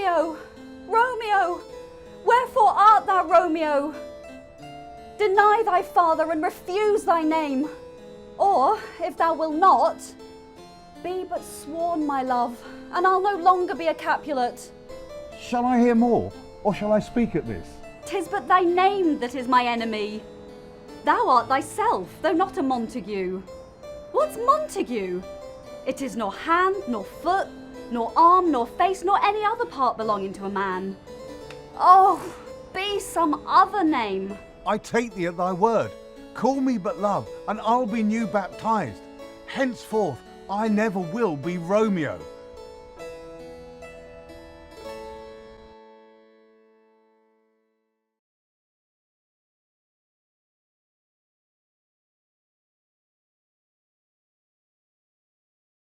Romeo, Romeo, wherefore art thou Romeo? Deny thy father and refuse thy name, or, if thou wilt not, be but sworn, my love, and I'll no longer be a Capulet. Shall I hear more, or shall I speak at this? 'Tis but thy name that is my enemy. Thou art thyself, though not a Montague. What's Montague? It is nor hand, nor foot, nor arm, nor face, nor any other part belonging to a man. Oh, be some other name. I take thee at thy word. Call me but love, and I'll be new baptized. Henceforth I never will be Romeo.